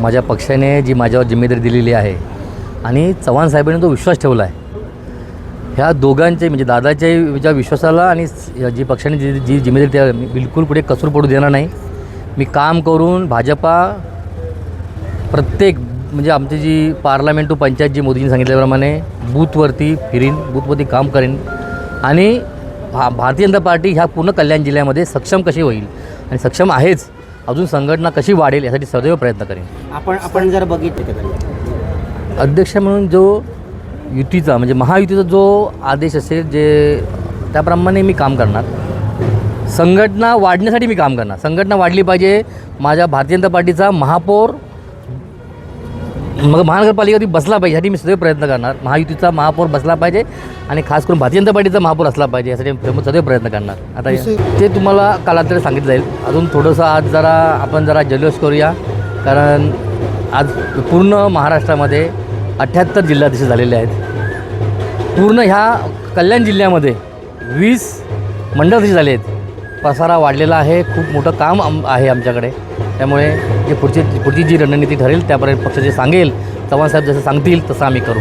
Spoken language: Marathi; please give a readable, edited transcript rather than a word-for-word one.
माझ्या पक्षाने जी माझ्यावर जिम्मेदारी दिलेली आहे आणि चव्हाण साहेबांनी तो विश्वास ठेवला आहे, ह्या दोघांचे म्हणजे दादाच्या ज्या विश्वासाला आणि जी पक्षाने जी जिम्मेदारी त्या मी बिलकुल पुढे कसूर पडू देणार नाही. मी काम करून भाजपा प्रत्येक म्हणजे आमची जी पार्लमेंट टू पंचायत जी मोदींनी सांगितल्याप्रमाणे बूथवरती फिरीन, बूथवरती काम करेन आणि भारतीय जनता पार्टी ह्या पूर्ण कल्याण जिल्ह्यामध्ये सक्षम कशी होईल आणि सक्षम आहेच, अजून संघटना कशी वाढेल यासाठी सदैव प्रयत्न करेन. आपण जर बघितलं अध्यक्ष म्हणून जो युतीचा म्हणजे महायुतीचा जो आदेश असेल जे त्याप्रमाणे मी काम करणार. संघटना वाढण्यासाठी मी काम करणार. संघटना वाढली पाहिजे. माझ्या भारतीय जनता पार्टीचा महापौर मग महानगरपालिकेवरती बसला पाहिजे यासाठी मी सदैव प्रयत्न करणार. महायुतीचा महापौर बसला पाहिजे आणि खास करून भारतीय जनता पार्टीचा महापौर असला पाहिजे यासाठी मी सदैव प्रयत्न करणार. आता ते तुम्हाला कालांतराने सांगितलं जाईल. अजून थोडंसं आज आपण जरा जल्लोष करूया, कारण आज पूर्ण महाराष्ट्रामध्ये 78 जिल्हाधीश झालेले आहेत. पूर्ण ह्या कल्याण जिल्ह्यामध्ये 20 मंडळाधीश झाले आहेत. पसारा वाढलेला आहे. खूप मोठं काम आहे आमच्याकडे. त्यामुळे जे पुढची जी रणनीती ठरेल त्यापर्यंत पक्ष जे सांगेल, चव्हाण साहेब जसं सांगतील तसं आम्ही करू.